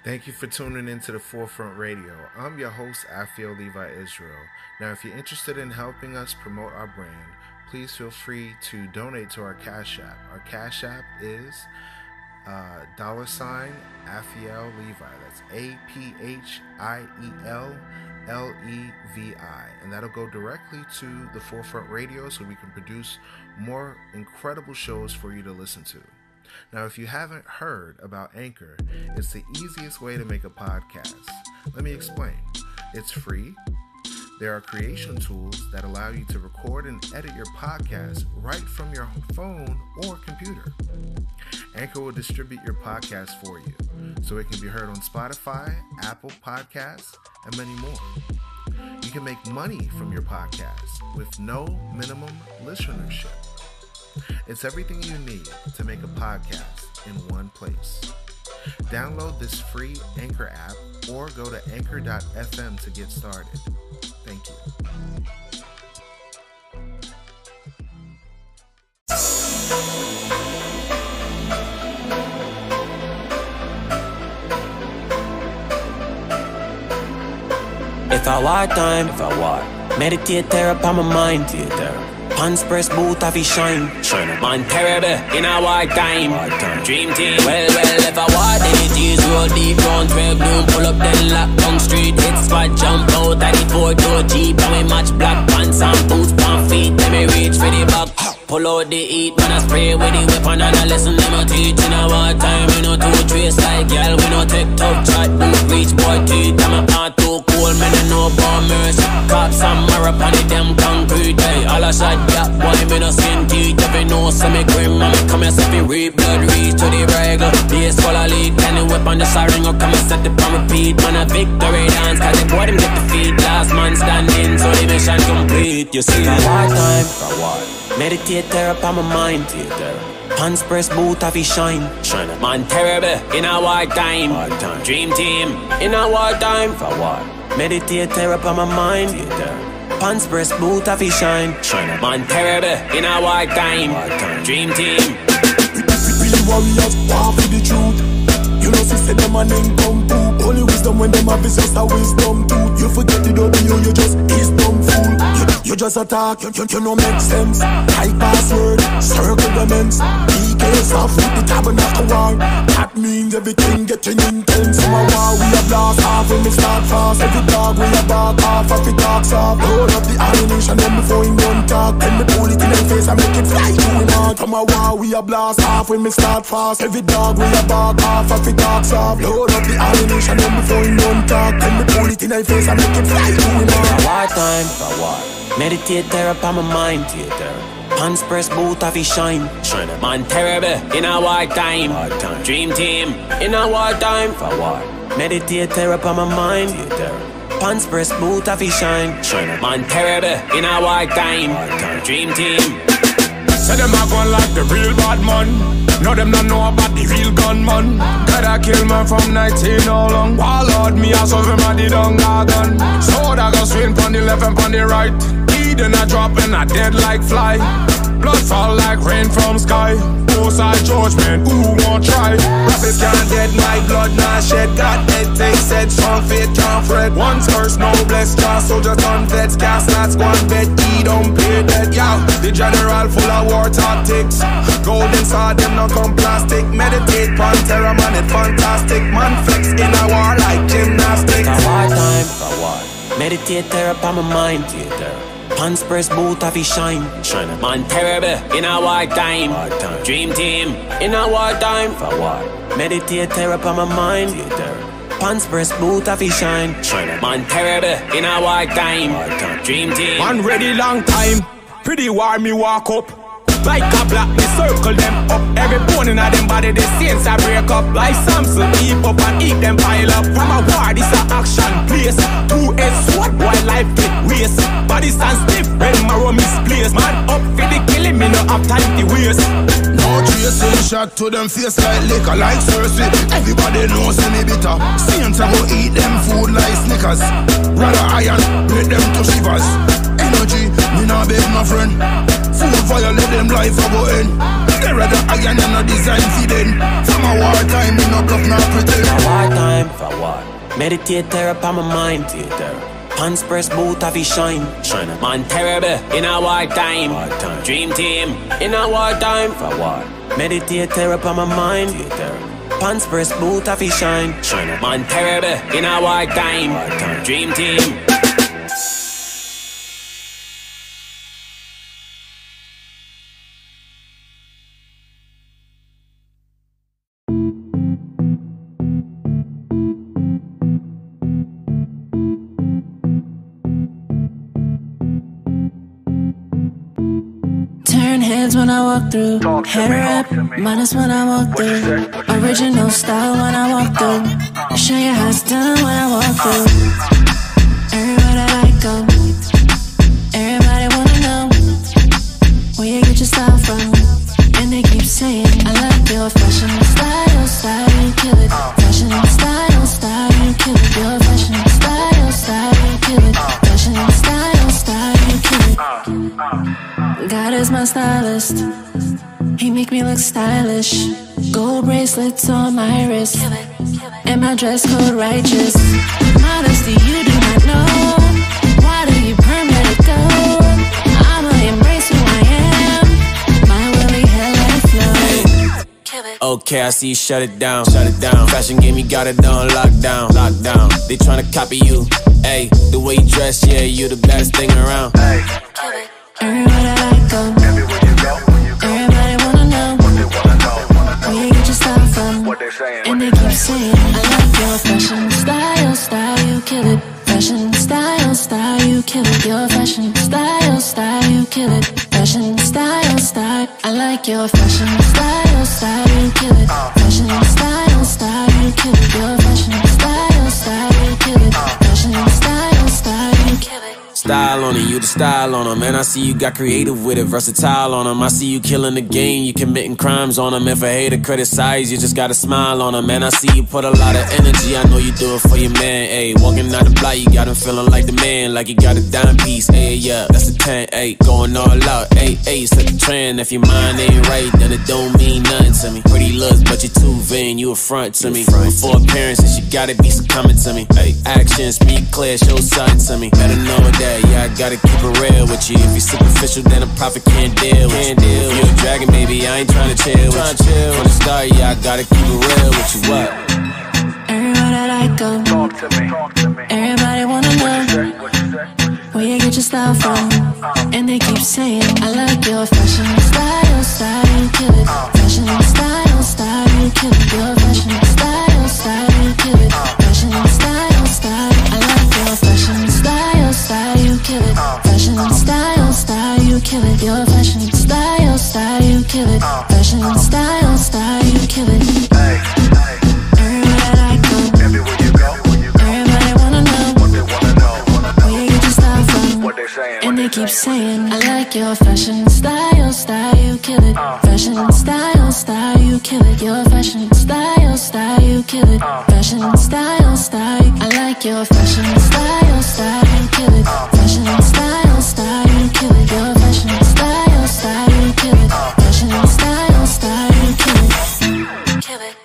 Thank you for tuning into the Forefront Radio. I'm your host, Afio Levi Israel. Now, if you're interested in helping us promote our brand, please feel free to donate to our Cash App. Our Cash App is $Afiel Levi. That's APHIELLEVI. And that'll go directly to the Forefront Radio so we can produce more incredible shows for you to listen to. Now, if you haven't heard about Anchor, it's the easiest way to make a podcast. Let me explain. It's free. There are creation tools that allow you to record and edit your podcast right from your phone or computer. Anchor will distribute your podcast for you, so it can be heard on Spotify, Apple Podcasts, and many more. You can make money from your podcast with no minimum listenership. It's everything you need to make a podcast in one place. Download this free Anchor app or go to anchor.fm to get started. Thank you. If I war time, meditate there upon my mind. Pants press boot of his shine. Man terrible in a war time. Dream team. Well, if I war then it is roll deep round 12 noon. Pull up then lock down street. Hit spot jump out at the 4-door Jeep. And we match black pants and boots pan feet. Let me reach for the back. Pull out the heat. Man I spray with the weapon and I listen them a teach. In a war time we no two trace like y'all. We no take tough chat. Boot reach boy teeth. I'm a part too cool. Man I no bombers. Cops and marap on the damn concrete. Hey, all I shot that boy me no skin teeth. Every no semi grim. And me come here so fi reap blood reach to the regular. Base full of lead. Can the whip on the siren or come and set the pan repeat. Man a victory dance. Cause the boy them get the feet. Last man standing so the mission complete. You see that war time. Meditate there upon my mind. Pants press boot of his shine. Man terrible in a war time. Dream team in a war time. Meditate there upon my mind. Pants press boot of his shine. Man terrible in a war time. Dream team. We warriors war for the truth. You know sister them and then come poop. Only wisdom when them have is just a wisdom tooth. You forget the W, you just is dumb fool. You just attack, you no make sense. High password, circle the mens. PKs off with the tabernacle war. That means everything getting intense. From a war we a blast off when we start fast. Every dog we a bark off of the dogs off. Load up the ammunition then before him don't talk. Then me pull it in his face and make it fly to him out. From a war we a blast off when we start fast. Every dog we a bark off of the dogs off. Load up the ammunition then before him don't talk. Then me pull it in his face and make it fly to him out. War time. Meditate there upon my mind. Pants press boot of his shine. Man terrible in a war time. Dream team in a war time. Meditate there upon my mind. Pants press boot of his shine. Man terrible in a war time. Dream team. Say them a gun like the real bad man. No them not know about the real gunman. Gotta kill man from 19 all long. Warlord me as of him a the dung gun. So that go swing pon the left and pon the right. Then I drop and I dead like fly. Blood fall like rain from sky. Outside judgment, who won't try? Rabbits can't dead, my blood not shed. God dead, take said, strong faith can't fret. One's curse, no blessed, just soldiers on vets. Cast not squad bed, he don't pay dead. Yeah, the general full of war tactics. Golden sword, them no come plastic. Meditate, Pantera man, it fantastic. Man flex in a war like gymnastics. It's a war time. Meditate there upon my mind. Pants press boot of his shine. Man terrible in a war time. Dream team in a war time. Meditate there upon my mind. Pants press boot of his shine. Man terrible in a war time. Dream team. Man ready long time. Pretty war me walk up. Like a black, me circle them up. Every bone in them body, the saints I break up. Like Samson, heap up and eat them pile up. From a war, this a action place. 2-edged sword, boy, life get waste. Body stand stiff, when marrow misplaced. Man up for the killing, me no have time to waste. No tracing shot to them face like liquor, like Cersei. Everybody knows me bitter. Saints I go eat them food like Snickers. Rather iron, break them to shivers. Energy, me not beg my friend. Food violate them life I go end. They rather iron and a design for them. From a war time, me no bluff, not pretend. A war time. if I walk. Meditate there upon my mind, pants press boot of his shine. Man terrible in a war time. Dream team in a war time. If I walk. Meditate there upon my mind, pants press boot of his shine. Man terrible in a war time. Dream team. When I walk through, head wrap, minus when I walk through. Original style when I walk through. Show you how it's done when I walk through. Everywhere that I go, everybody wanna know where you get your style from. And they keep saying, I like your fashion style, style, you kill it. Fashion style, style, you kill it. Your fashion style, style, you kill it. Fashion style, style, you kill it. God is my stylist. He make me look stylish. Gold bracelets on my wrist, and my dress code righteous. Modesty you do not know. Why do you permit it go? I'ma embrace who I am. My willy hell let it flow. Okay, I see you shut it down. Fashion game, you got it on lockdown. They tryna copy you. Ayy, the way you dress, yeah, you the baddest thing around. Everywhere that I go, everybody wanna know where you get your style from. And they keep saying, I like your fashion style, style, you kill it. Fashion style, style, you kill it. Your fashion style, style, you kill it. Fashion style, style, I like your fashion style, style, you kill it. Fashion style, style, you kill it. Your fashion style, style, you kill it. Fashion style, style, you kill it. Style on it, you the style on them. And I see you got creative with it, versatile on them. I see you killing the game, you committing crimes on them. If a hater criticize, you just gotta smile on them. And I see you put a lot of energy, I know you do it for your man. Ayy, walking out the block, you got him feeling like the man, like you got a dime piece. Ayy, yeah, that's the 10, ayy, going all out. Ayy, set the trend. If your mind ain't right, then it don't mean nothing to me. Pretty looks, but you're too vain, you a front to me. Before appearances, you gotta be succumbing to me. Ayy, actions, speak clear, show something to me. Better know that. Yeah, I gotta keep it real with you. If you're superficial, then a prophet can't deal with you. If you're a dragon, baby, I ain't tryna chill with you. From the start, yeah, I gotta keep it real with you. What? Everywhere that I go, everybody wanna know where you get your style from. And they keep saying, I like your fashion style, style, you kill it. Fashion style, style, you kill it. Your fashion style, style, you kill it. Fashion style, style, I like your fashion style, style, you kill it. Fashion style, style, you kill it. Your fashion style, style, you kill it. Fashion style, style, you kill it. Everywhere that I go, everybody wanna know where you get your style from. And they keep saying, I like your fashion style, style, you kill it. Fashion style, style, you kill it. Your fashion style, style, you kill it. Fashion style, style, I like your fashion style, style, you kill it. Fashion style, style, you kill it. Your fashion style, style, you kill it. Fashion style, style, you kill it. Kill it.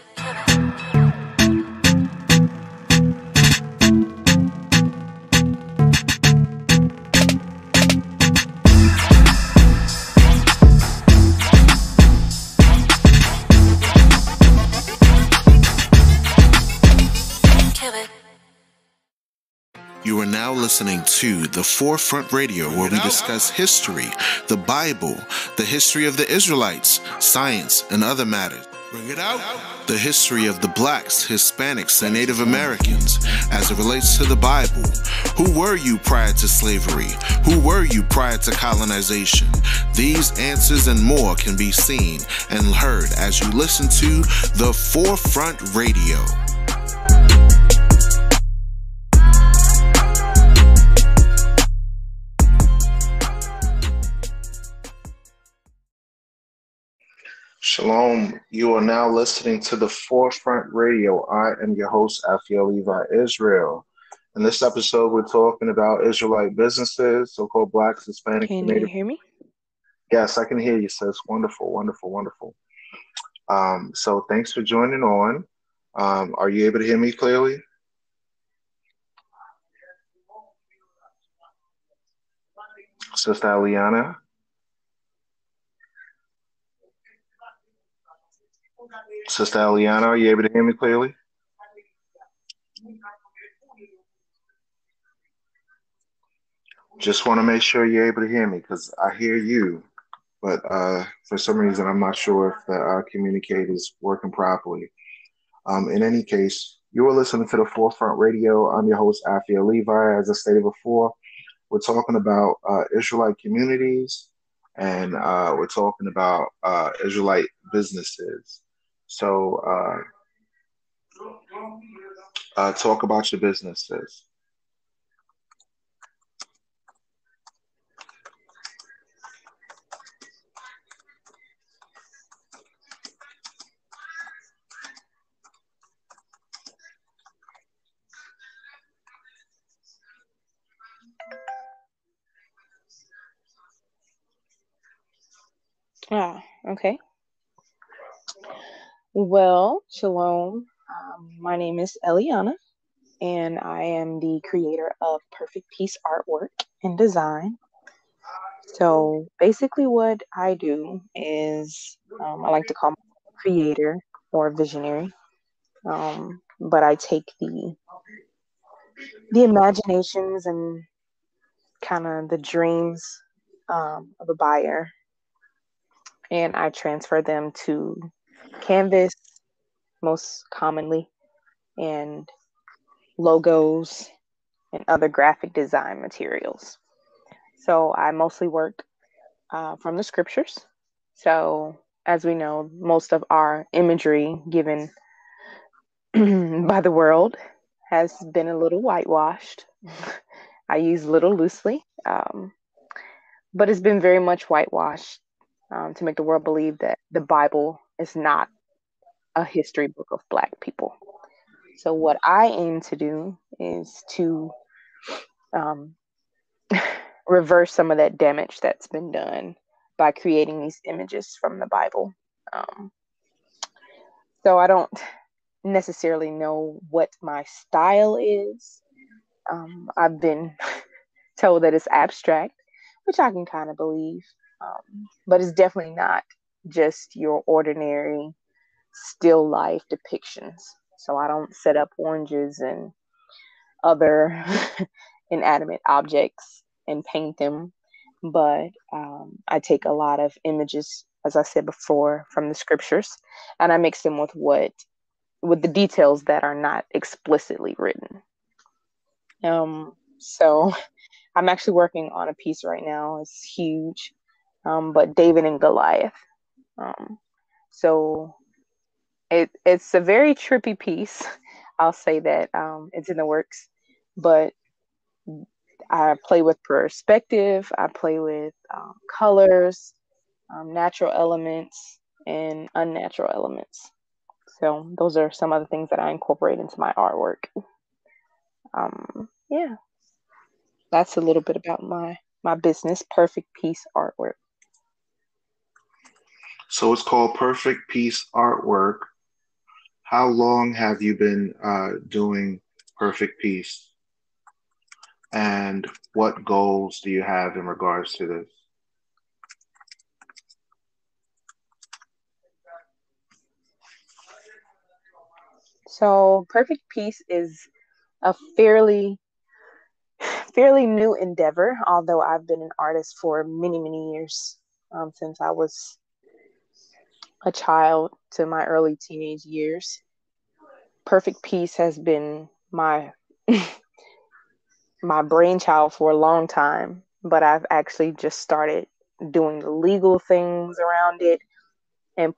You are now listening to The Forefront Radio, where we discuss history, the Bible, the history of the Israelites, science, and other matters. Bring it out. The history of the blacks, Hispanics, and Native Americans as it relates to the Bible. Who were you prior to slavery? Who were you prior to colonization? These answers and more can be seen and heard as you listen to The Forefront Radio. Shalom. You are now listening to The Forefront Radio. I am your host, Afiel Levi Israel. In this episode, we're talking about Israelite businesses, so-called blacks, Hispanics, and Native. Can you hear me? Yes, I can hear you, sis. Wonderful, wonderful, wonderful. So thanks for joining on. Are you able to hear me clearly? Sister Eliana, Sister Eliana, are you able to hear me clearly? Just want to make sure you're able to hear me because I hear you, but for some reason I'm not sure if the communicator is working properly. In any case, you are listening to the Forefront Radio. I'm your host, Afia Levi. As I stated before, we're talking about Israelite communities and we're talking about Israelite businesses. So, talk about your businesses. Okay. Well, shalom. My name is Eliana, and I am the creator of Perfect Peace Artwork and Design. So basically, what I do is I like to call myself a creator or visionary, but I take the imaginations and kind of the dreams of a buyer, and I transfer them to canvas most commonly, and logos and other graphic design materials. So I mostly work from the scriptures. So, as we know, most of our imagery given by the world has been a little whitewashed. I use little loosely, but it's been very much whitewashed to make the world believe that the Bible is not a history book of Black people. So, what I aim to do is to um, reverse some of that damage that's been done by creating these images from the Bible. Um, so, I don't necessarily know what my style is. I've been told that it's abstract, which I can kind of believe, but it's definitely not just your ordinary still life depictions. So I don't set up oranges and other inanimate objects and paint them, but I take a lot of images, as I said before, from the scriptures, and I mix them with the details that are not explicitly written. So I'm actually working on a piece right now. It's huge, but David and Goliath. Um, so it's a very trippy piece. I'll say that it's in the works, but I play with perspective. I play with colors, natural elements, and unnatural elements. So those are some of the things that I incorporate into my artwork. Yeah, that's a little bit about my business, Perfect Peace Artwork. So it's called Perfect Peace Artwork. How long have you been doing Perfect Peace? And what goals do you have in regards to this? So Perfect Peace is a fairly new endeavor, although I've been an artist for many years, since I was a child to my early teenage years. Perfect Peace has been my brainchild for a long time, but I've actually just started doing the legal things around it and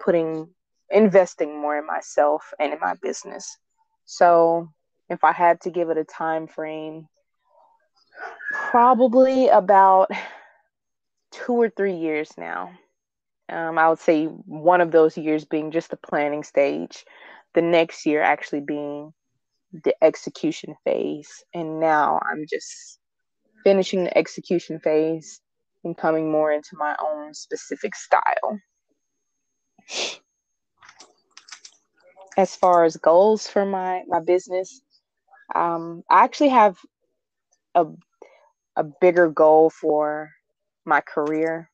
investing more in myself and in my business. So if I had to give it a time frame, probably about 2 or 3 years now. I would say one of those years being just the planning stage, the next year actually being the execution phase. And now I'm just finishing the execution phase and coming more into my own specific style. As far as goals for my business, I actually have a, a bigger goal for my career.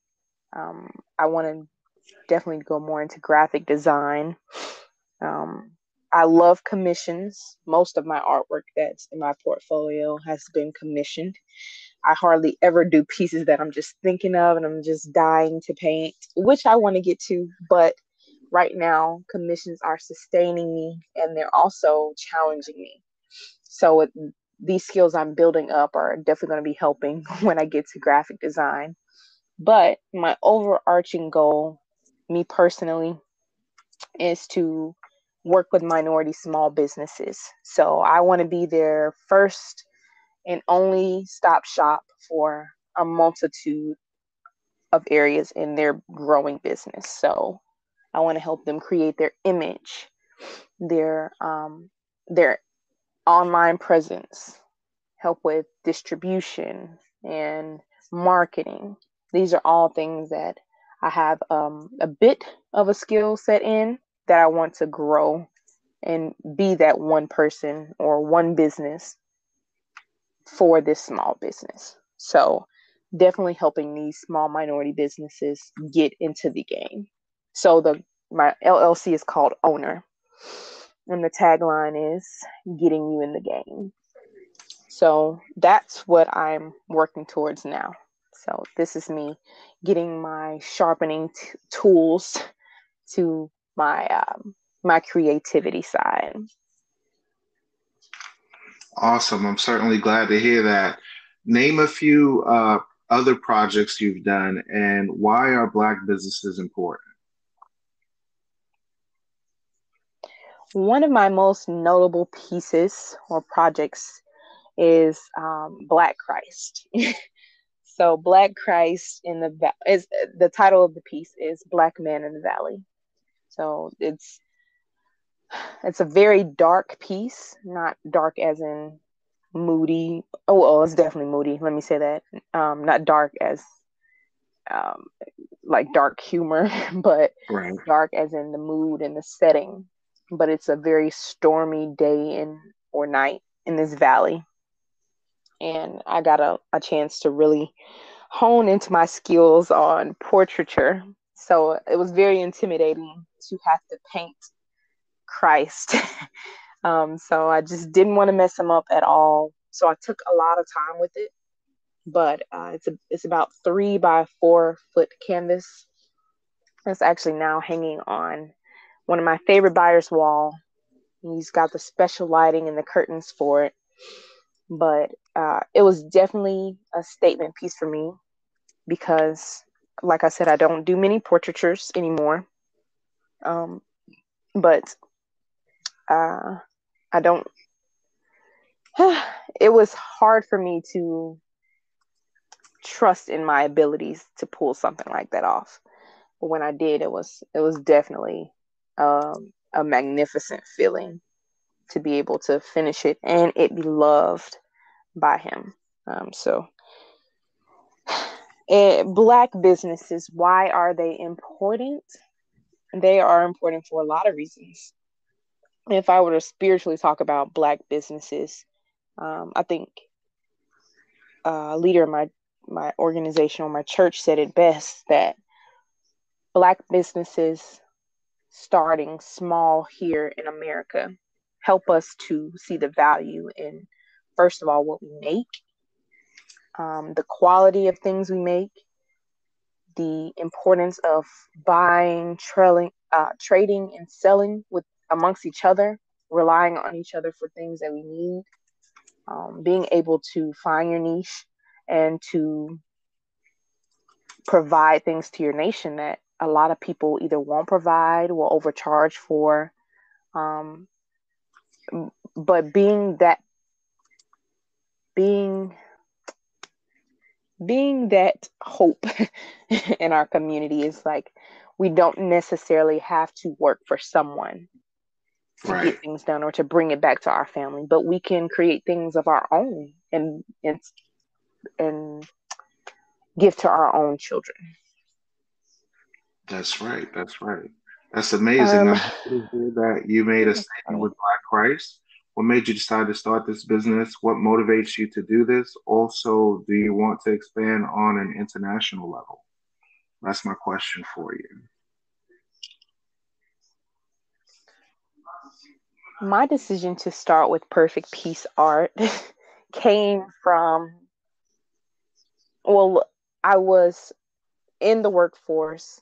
I want to definitely go more into graphic design. Um, I love commissions. Most of my artwork that's in my portfolio has been commissioned. I hardly ever do pieces that I'm just thinking of and I'm just dying to paint, which I want to get to. But right now, commissions are sustaining me and they're also challenging me. So these skills I'm building up are definitely going to be helping when I get to graphic design. But my overarching goal, me personally, is to work with minority small businesses. So I want to be their first and only stop shop for a multitude of areas in their growing business. So I want to help them create their image, their online presence, help with distribution and marketing. These are all things that I have a bit of a skill set in that I want to grow and be that one person or one business for this small business. So definitely helping these small minority businesses get into the game. So my LLC is called Owner, and the tagline is getting you in the game. So that's what I'm working towards now. So this is me getting my sharpening tools to my creativity side. Awesome. I'm certainly glad to hear that. Name a few other projects you've done and why are Black businesses important? One of my most notable pieces or projects is Black Christ. So Black Christ in is the title of the piece is Black Man in the Valley. So it's a very dark piece, not dark as in moody. Oh, well, it's definitely moody. Let me say that. Not dark as um, like dark humor, but Right. dark as in the mood and the setting. But it's a very stormy day or night in this valley, and I got a chance to really hone into my skills on portraiture. So it was very intimidating to have to paint Christ. So I just didn't want to mess him up at all. So I took a lot of time with it, but it's about 3 by 4 foot canvas. It's actually now hanging on one of my favorite buyer's wall. He's got the special lighting and the curtains for it, but it was definitely a statement piece for me because, like I said, I don't do many portraitures anymore. But I don't. It was hard for me to trust in my abilities to pull something like that off. But when I did, it was definitely a magnificent feeling to be able to finish it and it be loved by him. So, Black businesses, why are they important? They are important for a lot of reasons. If I were to spiritually talk about Black businesses, I think a leader of my organization or my church said it best that Black businesses starting small here in America help us to see the value in, first of all, what we make, the quality of things we make, the importance of buying, trading, and selling with amongst each other, relying on each other for things that we need, being able to find your niche and to provide things to your nation that a lot of people either won't provide, will overcharge for. Um, but being being that hope in our community is like we don't necessarily have to work for someone to Right. get things done or to bring it back to our family, but we can create things of our own and give to our own children. That's right. That's right. That's amazing. Um, I'm happy to hear that you made a that's statement funny. with Black Christ. What made you decide to start this business? What motivates you to do this? Also, do you want to expand on an international level? That's my question for you. My decision to start with Perfect Peace Art came from, well, I was in the workforce.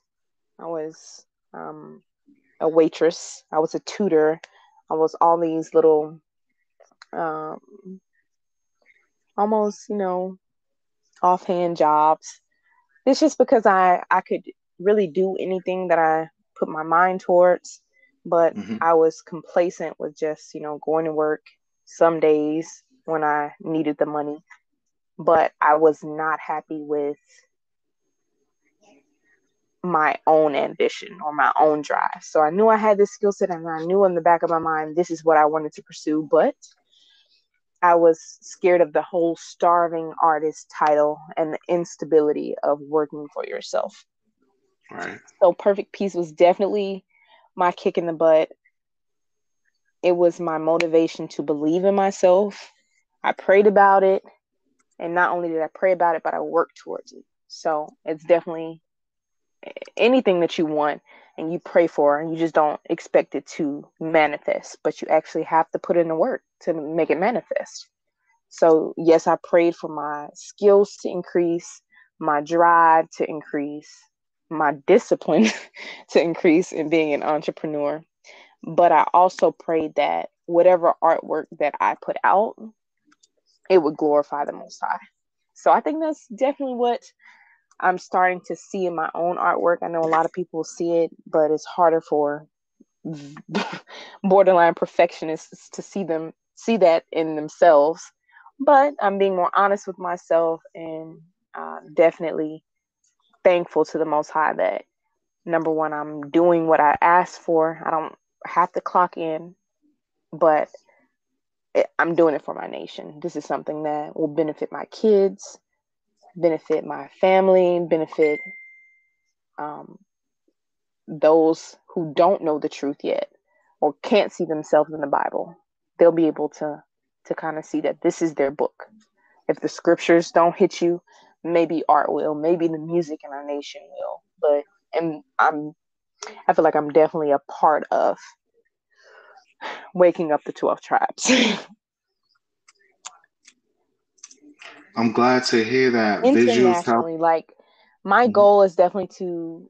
I was a waitress. I was a tutor. I was all these little, um, almost, offhand jobs. It's just because I could really do anything that I put my mind towards, but Mm-hmm. I was complacent with just, going to work some days when I needed the money, but I was not happy with my own ambition or my own drive. So I knew I had this skill set and I knew in the back of my mind this is what I wanted to pursue, but I was scared of the whole starving artist title and the instability of working for yourself. Right. So Perfect Peace was definitely my kick in the butt. It was my motivation to believe in myself. I prayed about it. And not only did I pray about it, but I worked towards it. So it's definitely anything that you want and you pray for, and you just don't expect it to manifest, but you actually have to put in the work to make it manifest. So, yes, I prayed for my skills to increase, my drive to increase, my discipline to increase in being an entrepreneur. But I also prayed that whatever artwork that I put out, it would glorify the Most High. So I think that's definitely what I'm starting to see in my own artwork. I know a lot of people see it, but it's harder for borderline perfectionists to see that in themselves. But I'm being more honest with myself and definitely thankful to the Most High that number one, I'm doing what I asked for. I don't have to clock in, but I'm doing it for my nation. This is something that will benefit my kids, benefit my family, benefit um, those who don't know the truth yet or can't see themselves in the Bible. They'll be able to kind of see that this is their book. If the scriptures don't hit you, maybe art will, maybe the music in our nation will. But and I feel like I'm definitely a part of waking up the 12 tribes. I'm glad to hear that visuals help. Internationally, like my Mhm. goal is definitely to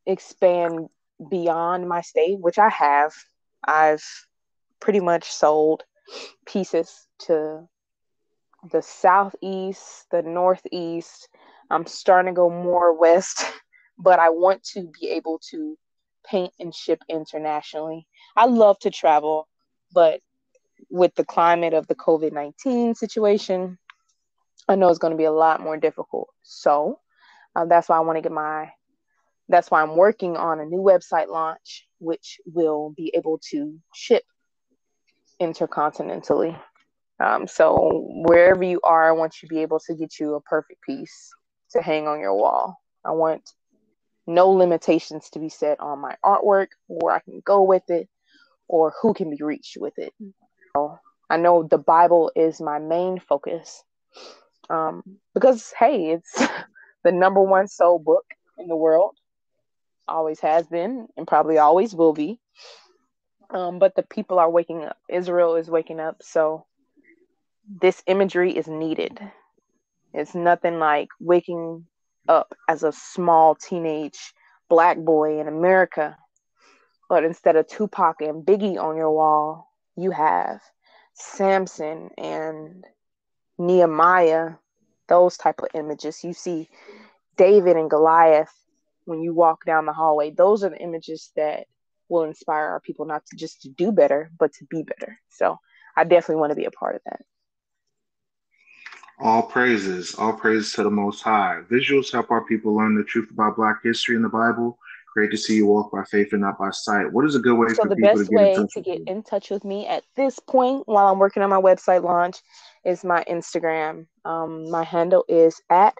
expand beyond my state, which I have. I've pretty much sold pieces to the southeast, the northeast. I'm starting to go more west, but I want to be able to paint and ship internationally. I love to travel, but with the climate of the COVID-19 situation, I know it's going to be a lot more difficult. So that's why I want to that's why I'm working on a new website launch, which will be able to ship intercontinentally. So wherever you are, I want you to be able to get you a perfect piece to hang on your wall. I want no limitations to be set on my artwork, where I can go with it, or who can be reached with it. So I know the Bible is my main focus because, hey, it's the number one sold book in the world, always has been, and probably always will be. But the people are waking up. Israel is waking up. So this imagery is needed. It's nothing like waking up as a small teenage black boy in America, but instead of Tupac and Biggie on your wall, you have Samson and Nehemiah, those type of images. You see David and Goliath when you walk down the hallway. Those are the images that will inspire our people not to just to do better, but to be better. So I definitely want to be a part of that. All praises to the Most High. Visuals help our people learn the truth about Black history in the Bible. Great to see you walk by faith and not by sight. What is a good way So for the people to best get in way touch to with get you? in touch with me at this point while I'm working on my website launch is my Instagram. My handle is at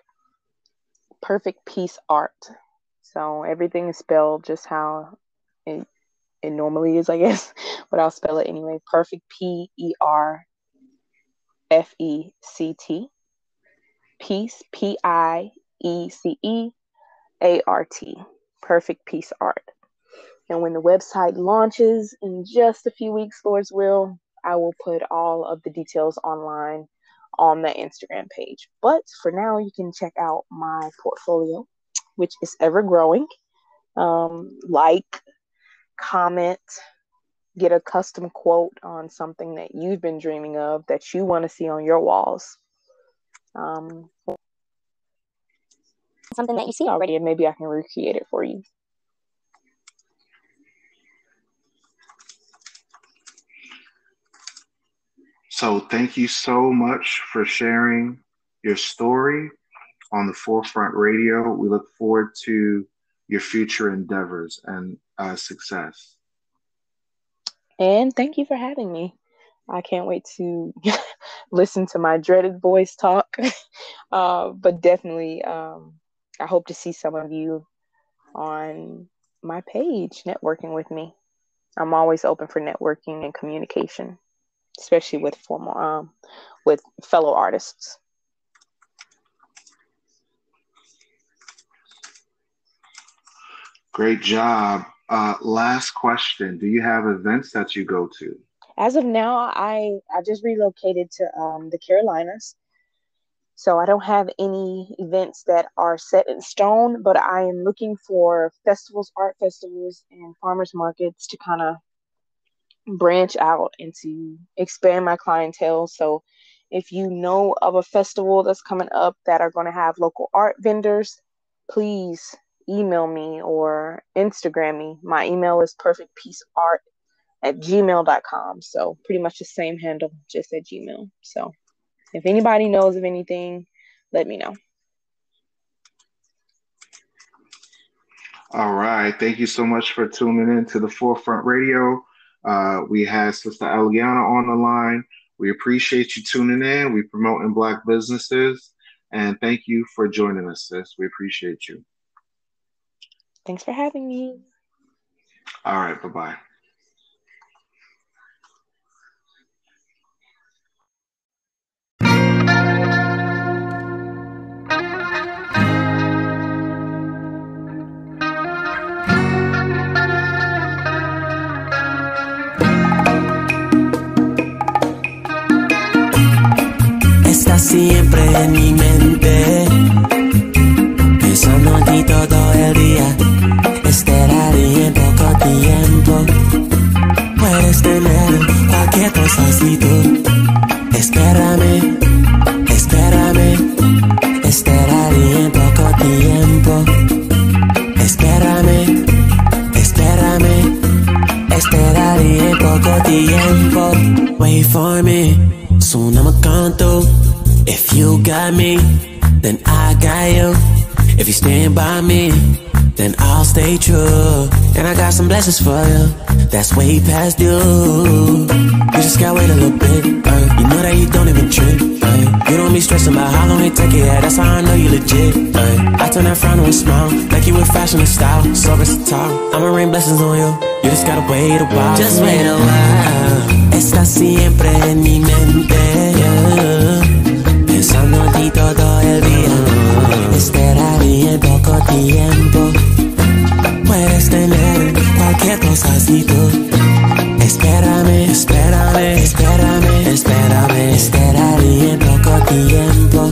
Perfect Peace Art. So everything is spelled just how it it normally is, I guess, but I'll spell it anyway. Perfect, PERFECT. Peace, PIECEART. Perfect Peace Art. And when the website launches in just a few weeks, Lord's will, I will put all of the details online on the Instagram page. But for now, you can check out my portfolio, which is ever growing. Like, comment, get a custom quote on something that you've been dreaming of that you want to see on your walls. Something that you see already, and maybe I can recreate it for you. So thank you so much for sharing your story on the Forefront Radio. We look forward to your future endeavors and success. And thank you for having me. I can't wait to listen to my dreaded voice talk. But definitely, I hope to see some of you on my page networking with me. I'm always open for networking and communication, especially with with fellow artists. Great job. Last question. Do you have events that you go to? As of now, I just relocated to the Carolinas. So I don't have any events that are set in stone, but I am looking for festivals, art festivals, and farmers markets to kind of branch out and to expand my clientele. So if you know of a festival that's coming up that are going to have local art vendors, please email me or Instagram me. My email is perfectpeaceart@gmail.com. So pretty much the same handle, just at Gmail. So if anybody knows of anything, let me know. All right. Thank you so much for tuning in to the Forefront Radio. We had Sister Eliana on the line. We appreciate you tuning in. We promoting Black businesses. And thank you for joining us, sis. We appreciate you. Thanks for having me. All right. Bye-bye. Siempre en mi mente, pensando en ti todo el día. Esperaría en poco tiempo. Puedes tener cualquier cosa si tú espérame, espérame. Esperaría en poco tiempo. Espérame, espérame. Esperaría en poco tiempo. Wait for me, soon I'ma come through. If you got me, then I got you. If you stand by me, then I'll stay true. And I got some blessings for you, that's way past due. You just gotta wait a little bit, you know that you don't even trip, you don't be stressing about how long it take it, yeah, that's how I know you legit, I turn that frown to a smile, like you with fashion and style, so versatile. I'ma rain blessings on you, you just gotta wait a while. Just wait a while. Estás siempre en mi mente, yeah. Pensando en ti todo el día. Esperaría en poco tiempo. Puedes tener cualquier cosa si tú espérame, espérame, espérame, espérame. Esperaría en poco tiempo.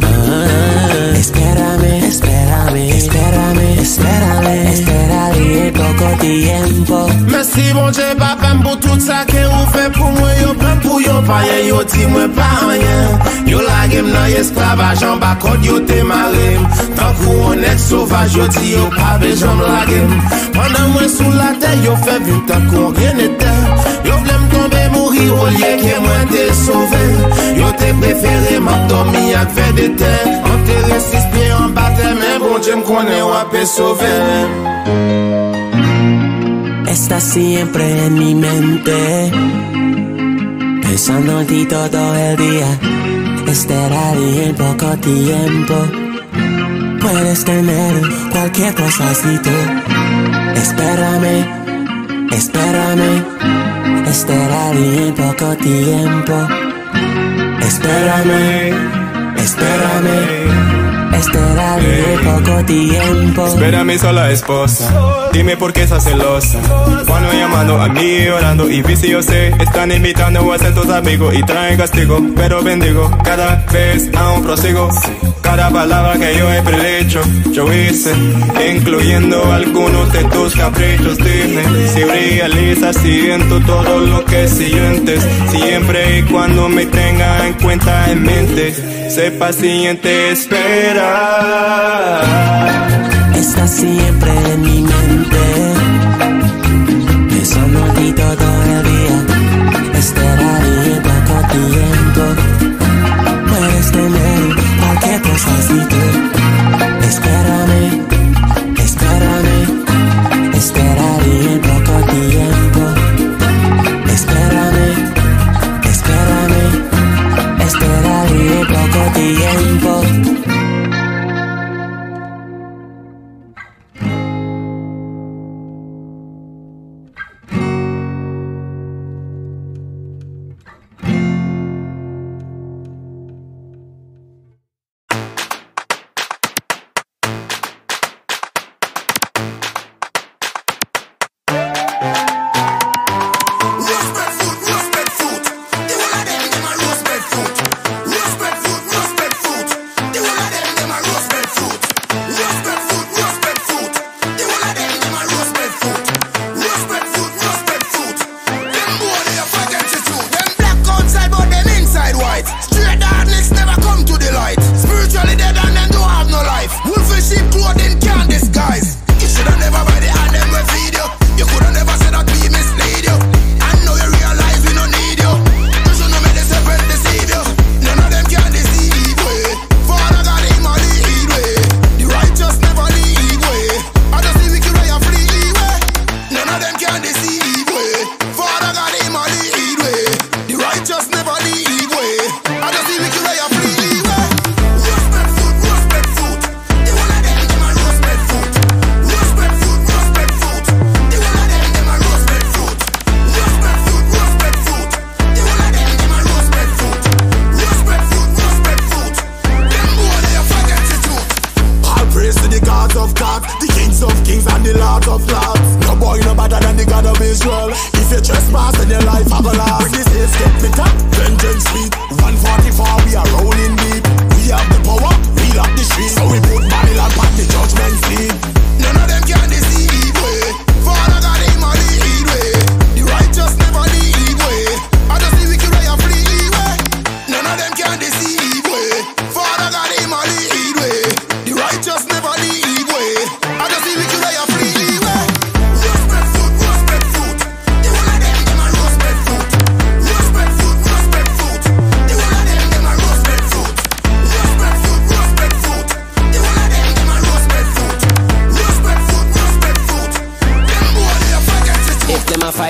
Espérame, espérame, espérame, espérame. Esperaría en poco tiempo. Merci bon Dieu papa pour tout ça que vous fait pour moi. Yo plan pour yo pa rien, yo ti moi pa rien. Yo la game nan esclavage en bas code yo te maré. Tant qu'on honnête sauvage yo ti yo pa besoin la game. Pendant moi sous la terre yo fait vite tant qu'on rien n'était. Yo vle m'tomber mourir au lieu que moi te sauver. Yo te préféré m'endormir avec fait des terres. Enterré 6 pieds en bas mais bon Dieu m'connait ou a pe sauver. Estás siempre en mi mente, pensando en ti todo el día. Esperaría en poco tiempo. Puedes tener cualquier cosa si tú espérame, Espérame, esperaré poco tiempo. Espérame, esperaré poco tiempo. Espérame sola esposa, dime por qué estás celosa. Cuando llamando a mí orando y vi si yo sé, están invitando a ser tus amigos y traen castigo, pero bendigo, cada vez aún prosigo. Cada palabra que yo he predicho, yo hice, incluyendo algunos de tus caprichos. Dime si realizas, siento todo lo que sientes, siempre y cuando me tenga en cuenta en mente. Sé paciente, espera. Está siempre en mi mente. Eso no di todo el día. Esperaré poco tiempo. Puedes tener cualquier cosa si tú. Espérame, esperaré poco tiempo. Espérame, esperaré poco tiempo.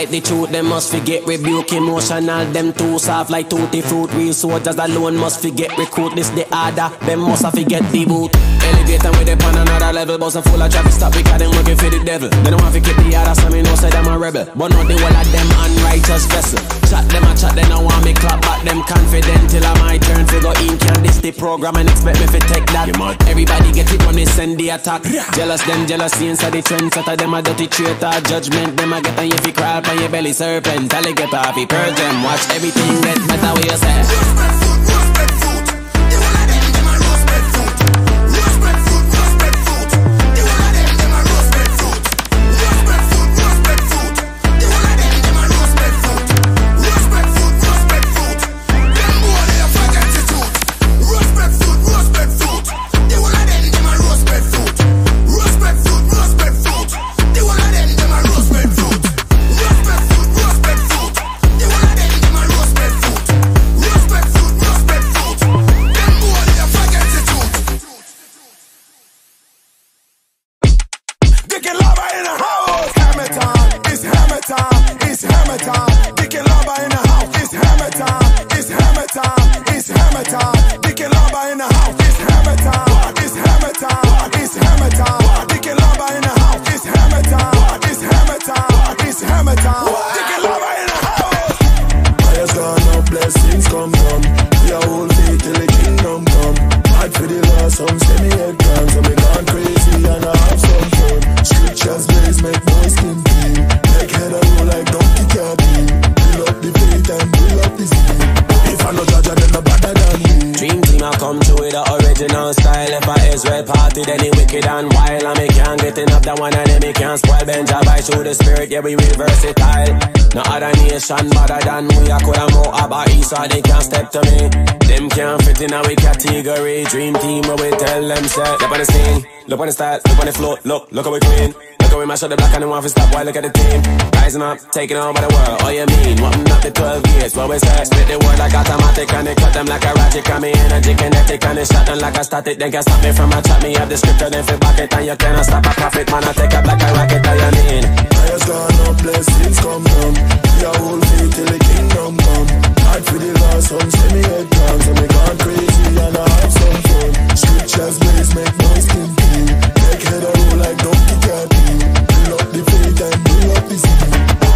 The truth, them must forget rebuke. Emotional, them too soft like tutti fruit. Real soldiers alone must forget recruit. This the order, them must forget the boot. Elevator with them on another level. Boss full of traffic stop because them working for the devil. They don't want to keep the order, so me know say them a rebel. But not the whole of them unrighteous vessel. Chat them a chat, they don't want me clap back them confident till I my turn to go in. Can this the program and expect me to take that? Everybody get it when they send the attack. Jealous them, jealousy inside the trend. Setter them a dirty traitor. Judgment them a get on you fi crawl on your belly serpent. Alligator fi purge them. Watch everything get better what you say. Respect food. blessings come down. We are hold faith till the kingdom come. Fight for the lost, some say me head gone. So me gone crazy and I have some fun. Scriptures blaze, make boys skin clean. Make head a roll like donkey cabin. Build up the faith and build up the zeal. If I no judge, then no better than me. Dream team I come through with the original style. If I Israel party, then he wicked and wild. And me can't get enough that one and then me can't spoil. Benja by through the spirit, yeah we versatile. No other nation better than we. I coulda more about East, so they can't step to me. Them can't fit in our category. Dream team where we tell them set. Look on the scene, look on the style, look on the flow. Look how we clean. Look how we mash up the black and the one for stop. Why look at the team, rising up, taking over the world. Oh you mean, wanting up the 12 years. What we say, split the word like automatic and they cut them like a ratchet. And me energy kinetic and they shot them like a static. They can't stop me from a chat. Me have the scripture, then fi back it and you cannot stop a profit. Man I take up like a rocket. Oh you mean, prayers gone up, blessings come down. We are hold faith till the kingdom come. Fight for the lost, some say me head gone. So me gone crazy and I have some fun. Scriptures blaze, make boys skin clean. Make head a roll like donkey cabin. Build up the faith and build up the zeal.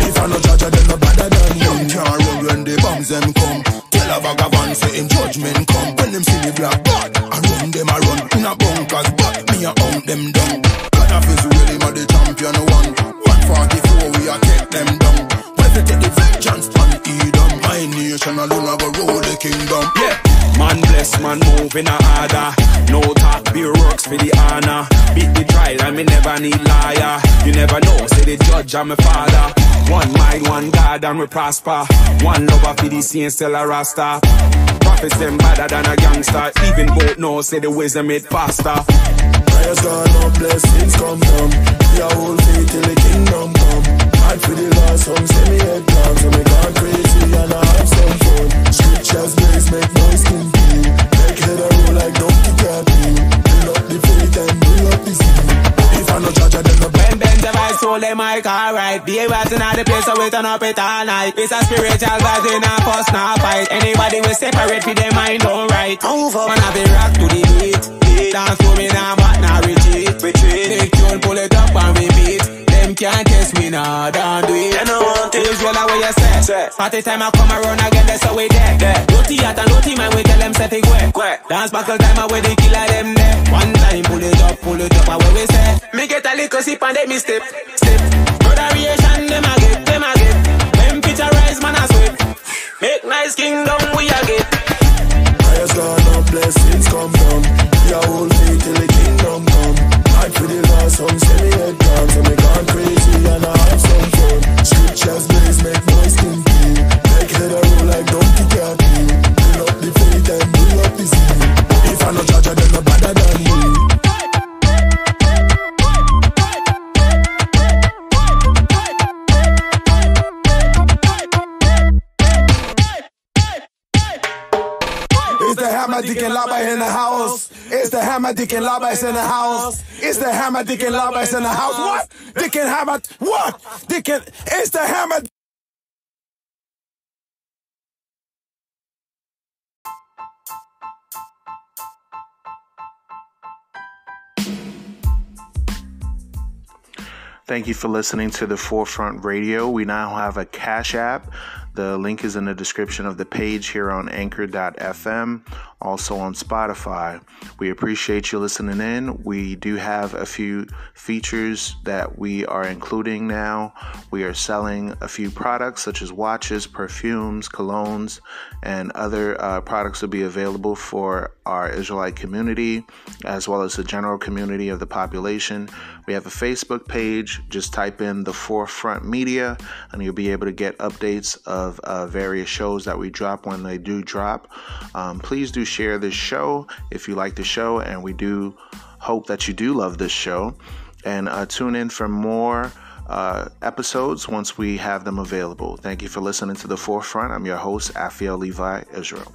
If I no judge, then no better than you. Can't run when the bombs them come. Tell a vagabond say in judgment come. When them see me black bad, I run them I run. In a bunkers but me a hunt them down. God of Israel, him a the champion one. 144 we a take them down. When we take the vengeance on Edom, my nation alone a go rule the kingdom. Yeah, man bless, man move in a order. No talk, beer works for the honor. Beat the trial and me never need liar. You never know, say the judge and my father. One mind, one God and we prosper. One lover for the saints, still a rasta. Prophets them better than a gangster. Even both know, say the wisdom made faster. Prayers gone up, blessings come down. We are hold faith till the kingdom come. Fight for the lost, some say me head gone. So me gone crazy and I have some fun. Scriptures blaze, make boys skin clean. Make head a roll like donkey cabin. Build up the faith and build up the zeal. If I no judge, then no when Benja by soul, they mic alright. Be able to know the place so we turn up it all night. It's a spiritual God in a fuss, not fight. Anybody will separate for their mind, don't right. Move up, man, I be rock to the beat. Dance to me now, but now retreat. Big tune, pull it up and repeat. Them can't test me now, don't do it. They don't want it. Usual way you say. Party time I come around again, that's how we there. Dirty hat and dirty man, we tell them set it quick. Dance buckle time, I wear the killer them there. One time, pull it up, and what we say. Me get a little sip and let me step. Moderation, them I get. Temperature rise, man, I sweat. Make nice kingdom, we a get. prayers gone up, blessings come down. We are hold faith till the kingdom come. Fight for the lost, some say me head gone. So me gone crazy and I have some fun. Scriptures blaze, make boys skin clean. Make head a roll like donkey cabin. Build up the faith and build up the zeal. If I no judge, then no better than me. It's the hammer, dick and lava in the house. It's the hammer, dick and lava in the house. It's the hammer, dick and lava in the house. What? Dick and hammer, what? Dick and, it's the hammer. Thank you for listening to the Forefront Radio. We now have a Cash App. The link is in the description of the page here on anchor.fm, also on Spotify. We appreciate you listening in. We do have a few features that we are including now. We are selling a few products such as watches, perfumes, colognes, and other products will be available for our Israelite community as well as the general community of the population. We have a Facebook page. Just type in the Forefront Media and you'll be able to get updates of various shows that we drop when they do drop. Please do share this show if you like the show, and we do hope that you do love this show. And tune in for more episodes once we have them available. Thank you for listening to The Forefront. I'm your host, Afiel Levi Israel.